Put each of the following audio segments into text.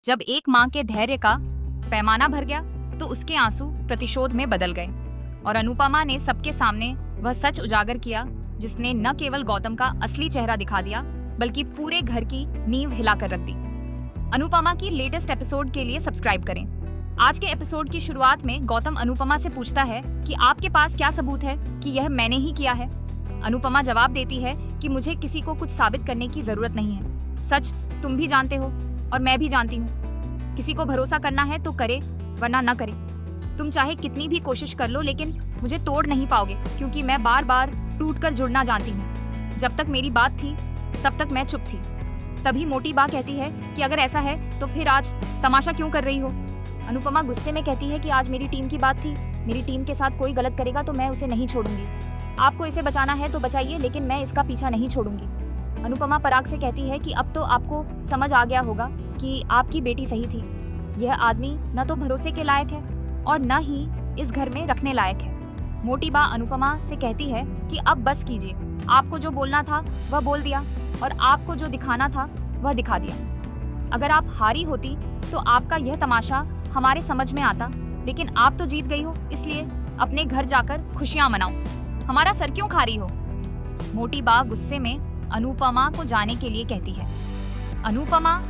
जब एक माँ के धैर्य का पैमाना भर गया तो उसके आंसू प्रतिशोध में बदल गए और अनुपमा ने सबके सामने वह सच उजागर किया जिसने न केवल गौतम का असली चेहरा दिखा दिया बल्कि पूरे घर की नींव हिलाकर रख दी। अनुपमा की लेटेस्ट एपिसोड के लिए सब्सक्राइब करें। आज के एपिसोड की शुरुआत में गौतम अनुपमा से पूछता है कि आपके पास क्या सबूत है कि यह मैंने ही किया है। अनुपमा जवाब देती है कि मुझे किसी को कुछ साबित करने की जरूरत नहीं है। सच तुम भी जानते हो और मैं भी जानती हूँ। किसी को भरोसा करना है तो करे वरना न करे। तुम चाहे कितनी भी कोशिश कर लो लेकिन मुझे तोड़ नहीं पाओगे क्योंकि मैं बार बार टूटकर जुड़ना जानती हूँ। जब तक मेरी बात थी तब तक मैं चुप थी। तभी मोटी बा कहती है कि अगर ऐसा है तो फिर आज तमाशा क्यों कर रही हो। अनुपमा गुस्से में कहती है कि आज मेरी टीम की बात थी। मेरी टीम के साथ कोई गलत करेगा तो मैं उसे नहीं छोड़ूंगी। आपको इसे बचाना है तो बचाइए लेकिन मैं इसका पीछा नहीं छोड़ूंगी। अनुपमा पराग से कहती है कि अब तो आपको समझ आ गया होगा कि आपकी बेटी सही थी। यह आदमी न तो भरोसे के लायक है और न ही इस घर में रखने लायक है। मोटी बा अनुपमा से कहती है कि अब बस कीजिए। आपको जो बोलना था वह बोल दिया और आपको जो दिखाना था वह दिखा दिया। अगर आप हारी होती तो आपका यह तमाशा हमारे समझ में आता, लेकिन आप तो जीत गई हो, इसलिए अपने घर जाकर खुशियां मनाओ। हमारा सर क्यों खा रही हो। मोटी बा गुस्से में अनुपमा को जाने के लिए कहती है। अनुपमा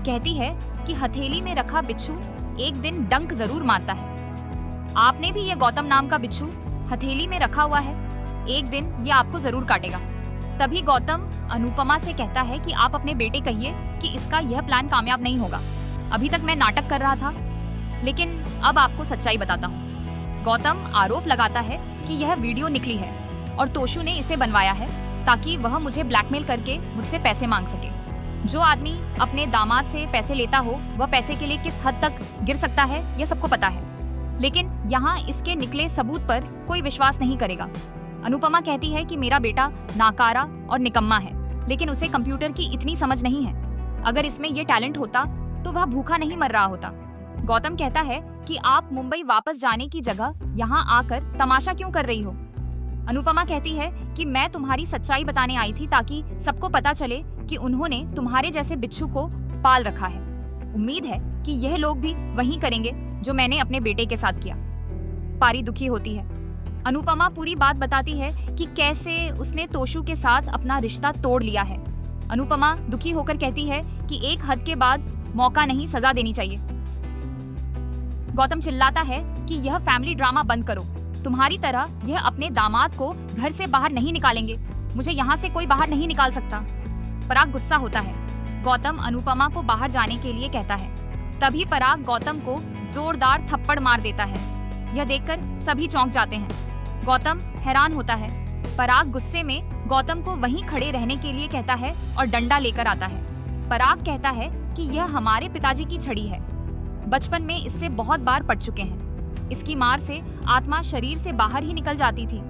कहती है कि हथेली में रखा बिच्छू एक दिन डंक जरूर मारता है। आपने भी ये गौतम नाम का बिच्छू हथेली में रखा हुआ है, एक दिन ये आपको जरूर काटेगा। तभी गौतम अनुपमा से कहता है कि आप अपने बेटे कहिए कि इसका यह प्लान कामयाब नहीं होगा। अभी तक मैं नाटक कर रहा था लेकिन अब आपको सच्चाई बताता हूँ। गौतम आरोप लगाता है कि यह वीडियो निकली है और तोशु ने इसे बनवाया है ताकि वह मुझे ब्लैकमेल करके मुझसे पैसे मांग सके। जो आदमी अपने दामाद से पैसे लेता हो वह पैसे के लिए किस हद तक गिर सकता है यह सबको पता है, लेकिन यहाँ इसके निकले सबूत पर कोई विश्वास नहीं करेगा। अनुपमा कहती है कि मेरा बेटा नाकारा और निकम्मा है लेकिन उसे कंप्यूटर की इतनी समझ नहीं है। अगर इसमें ये टैलेंट होता तो वह भूखा नहीं मर रहा होता। गौतम कहता है कि आप मुंबई वापस जाने की जगह यहाँ आकर तमाशा क्यों कर रही हो। अनुपमा कहती है कि मैं तुम्हारी सच्चाई बताने आई थी ताकि सबको पता चले कि उन्होंने तुम्हारे जैसे बिच्छू को पाल रखा है। उम्मीद है कि यह लोग भी वही करेंगे जो मैंने अपने बेटे के साथ किया। पारी दुखी होती है। अनुपमा पूरी बात बताती है कि कैसे उसने तोशु के साथ अपना रिश्ता तोड़ लिया है। अनुपमा दुखी होकर कहती है कि एक हद के बाद मौका नहीं सजा देनी चाहिए। गौतम चिल्लाता है कि यह फैमिली ड्रामा बंद करो। तुम्हारी तरह यह अपने दामाद को घर से बाहर नहीं निकालेंगे। मुझे यहाँ से कोई बाहर नहीं निकाल सकता। पराग गुस्सा होता है। गौतम अनुपमा को बाहर जाने के लिए कहता है। तभी पराग गौतम को जोरदार थप्पड़ मार देता है। यह देखकर सभी चौंक जाते हैं। गौतम हैरान होता है। पराग गुस्से में गौतम को वहीं खड़े रहने के लिए कहता है और डंडा लेकर आता है। पराग कहता है कि यह हमारे पिताजी की छड़ी है। बचपन में इससे बहुत बार पड़ चुके हैं। इसकी मार से आत्मा शरीर से बाहर ही निकल जाती थी।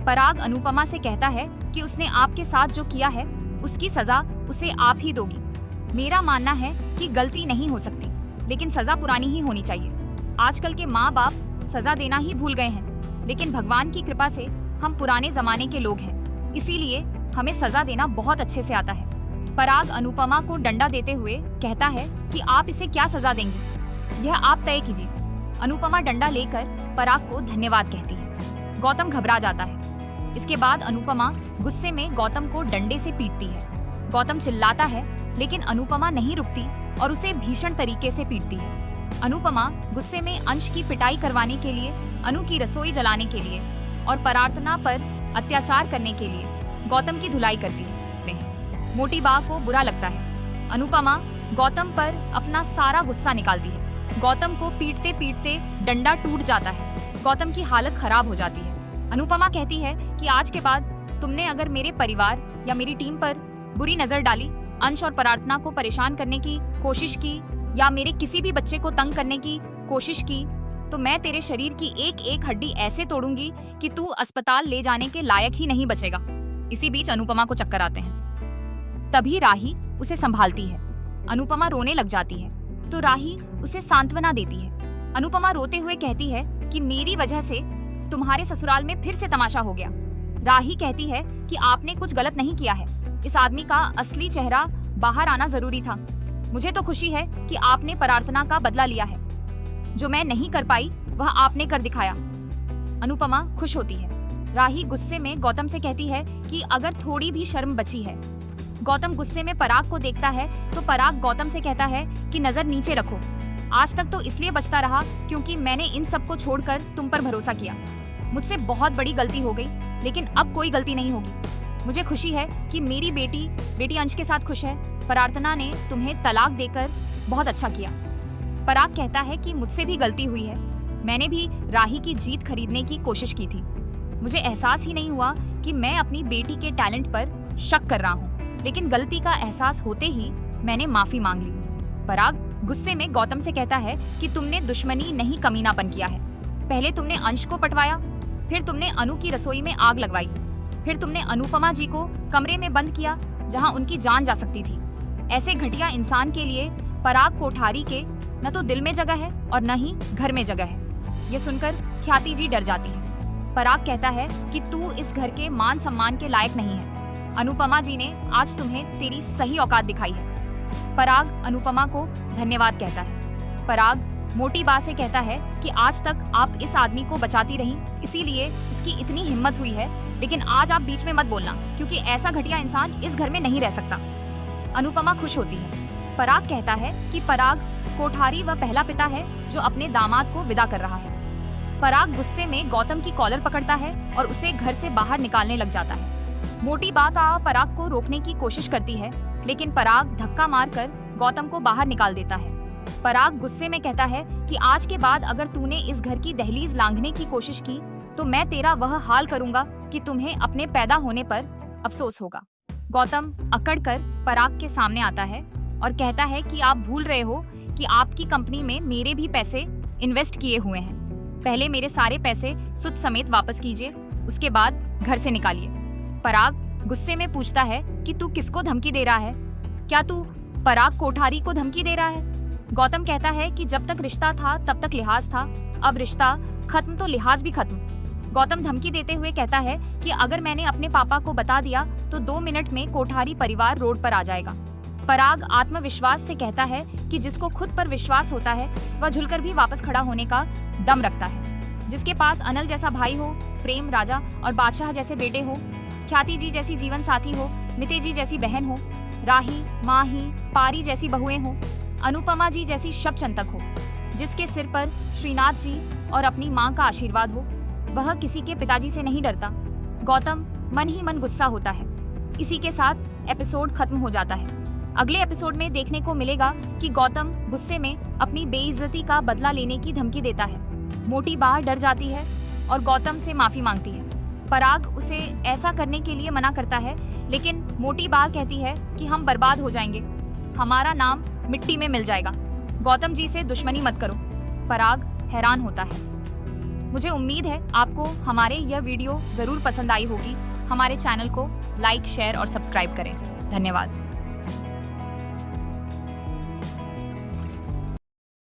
पराग अनुपमा से कहता है कि उसने आपके साथ जो किया है उसकी सजा उसे आप ही दोगी। मेरा मानना है कि गलती नहीं हो सकती लेकिन सजा पुरानी ही होनी चाहिए। आजकल के माँ बाप सजा देना ही भूल गए हैं, लेकिन भगवान की कृपा से हम पुराने जमाने के लोग हैं, इसीलिए हमें सजा देना बहुत अच्छे से आता है। पराग अनुपमा को डंडा देते हुए कहता है कि आप इसे क्या सजा देंगी, यह आप तय कीजिए। अनुपमा डंडा लेकर पराग को धन्यवाद कहती है। गौतम घबरा जाता है। इसके बाद अनुपमा गुस्से में गौतम को डंडे से पीटती है। गौतम चिल्लाता है लेकिन अनुपमा नहीं रुकती और उसे भीषण तरीके से पीटती है। अनुपमा गुस्से में अंश की पिटाई करवाने के लिए, अनु की रसोई जलाने के लिए और प्रार्थना पर अत्याचार करने के लिए गौतम की धुलाई करती है। मोटी बा को बुरा लगता है। अनुपमा गौतम पर अपना सारा गुस्सा निकालती है। गौतम को पीटते पीटते डंडा टूट जाता है। गौतम की हालत खराब हो जाती है। अनुपमा कहती है कि आज के बाद तुमने अगर मेरे परिवार या मेरी टीम पर बुरी नजर डाली, अंश और प्रार्थना को परेशान करने की कोशिश की या मेरे किसी भी बच्चे को तंग करने की कोशिश की तो मैं तेरे शरीर की एक एक हड्डी ऐसे तोड़ूंगी कि तू अस्पताल ले जाने के लायक ही नहीं बचेगा। इसी बीच अनुपमा को चक्कर आते हैं। तभी राही उसे संभालती है। अनुपमा रोने लग जाती है तो राही उसे सांत्वना देती है। अनुपमा रोते हुए कहती है कि मेरी वजह से तुम्हारे ससुराल में फिर से तमाशा हो गया। राही कहती है कि आपने कुछ गलत नहीं किया है। इस आदमी का असली चेहरा बाहर आना जरूरी था। मुझे तो खुशी है कि आपने प्रार्थना का बदला लिया है। जो मैं नहीं कर पाई वह आपने कर दिखाया। अनुपमा खुश होती है। राही गुस्से में गौतम से कहती है कि अगर थोड़ी भी शर्म बची है। गौतम गुस्से में पराग को देखता है तो पराग गौतम से कहता है कि नजर नीचे रखो। आज तक तो इसलिए बचता रहा क्योंकि मैंने इन सबको छोड़कर तुम पर भरोसा किया। मुझसे बहुत बड़ी गलती हो गई, लेकिन अब कोई गलती नहीं होगी। मुझे खुशी है कि मेरी बेटी अंश के साथ खुश है। प्रार्थना ने तुम्हें तलाक देकर बहुत अच्छा किया। पराग कहता है कि मुझसे भी गलती हुई है। मैंने भी राही की जीत खरीदने की कोशिश की थी। मुझे एहसास ही नहीं हुआ कि मैं अपनी बेटी के टैलेंट पर शक कर रहा हूँ, लेकिन गलती का एहसास होते ही मैंने माफी मांग ली। पराग गुस्से में गौतम से कहता है कि तुमने दुश्मनी नहीं कमीनापन किया है। पहले तुमने अंश को पटवाया, फिर तुमने अनु की रसोई में आग लगवाई, फिर तुमने अनुपमा जी को कमरे में बंद किया जहां उनकी जान जा सकती थी। ऐसे घटिया इंसान के लिए पराग कोठारी के न तो दिल में जगह है और न ही घर में जगह है। ये सुनकर ख्याति जी डर जाती है। पराग कहता है कि तू इस घर के मान सम्मान के लायक नहीं है। अनुपमा जी ने आज तुम्हें तेरी सही औकात दिखाई है। पराग अनुपमा को धन्यवाद कहता है। पराग मोटी बा से कहता है कि आज तक आप इस आदमी को बचाती रही, इसीलिए उसकी इतनी हिम्मत हुई है, लेकिन आज आप बीच में मत बोलना क्योंकि ऐसा घटिया इंसान इस घर में नहीं रह सकता। अनुपमा खुश होती है। पराग कहता है कि पराग कोठारी वह पहला पिता है जो अपने दामाद को विदा कर रहा है। पराग गुस्से में गौतम की कॉलर पकड़ता है और उसे घर से बाहर निकालने लग जाता है। मोटी बा पराग को रोकने की कोशिश करती है, लेकिन पराग धक्का मारकर गौतम को बाहर निकाल देता है। पराग गुस्से में कहता है कि आज के बाद अगर तूने इस घर की दहलीज लांघने की कोशिश की तो मैं तेरा वह हाल करूंगा कि तुम्हें अपने पैदा होने पर अफसोस होगा। गौतम अकड़कर पराग के सामने आता है और कहता है कि आप भूल रहे हो कि आपकी कंपनी में मेरे भी पैसे इन्वेस्ट किए हुए हैं। पहले मेरे सारे पैसे सुद समेत वापस कीजिए, उसके बाद घर से निकालिए। पराग गुस्से में पूछता है कि तू किसको धमकी दे रहा है? क्या तू पराग कोठारी को धमकी दे रहा है? गौतम कहता है कि जब तक रिश्ता था तब तक लिहाज था, अब रिश्ता खत्म तो लिहाज भी खत्म। गौतम धमकी देते हुए कहता है कि अगर मैंने अपने पापा को बता दिया तो 2 मिनट में कोठारी परिवार रोड पर आ जाएगा। पराग आत्मविश्वास से कहता है कि जिसको खुद पर विश्वास होता है वह झुलकर भी वापस खड़ा होने का दम रखता है। जिसके पास अनल जैसा भाई हो, प्रेम राजा और बादशाह जैसे बेटे हो, ख्याति जी जैसी जीवन साथी हो, मिते जी जैसी बहन हो, राही, माही, पारी जैसी बहुएं हो, अनुपमा जी जैसी शबचंतक हो, जिसके सिर पर श्रीनाथ जी और अपनी माँ का आशीर्वाद हो, वह किसी के पिताजी से नहीं डरता। गौतम मन ही मन गुस्सा होता है। इसी के साथ एपिसोड खत्म हो जाता है। अगले एपिसोड में देखने को मिलेगा कि गौतम गुस्से में अपनी बेइज्जती का बदला लेने की धमकी देता है। मोटी बा डर जाती है और गौतम से माफी मांगती है। पराग उसे ऐसा करने के लिए मना करता है, लेकिन मोटी बा कहती है कि हम बर्बाद हो जाएंगे, हमारा नाम मिट्टी में मिल जाएगा। गौतम जी से दुश्मनी मत करो। पराग हैरान होता है। मुझे उम्मीद है आपको हमारे यह वीडियो जरूर पसंद आई होगी। हमारे चैनल को लाइक, शेयर और सब्सक्राइब करें। धन्यवाद।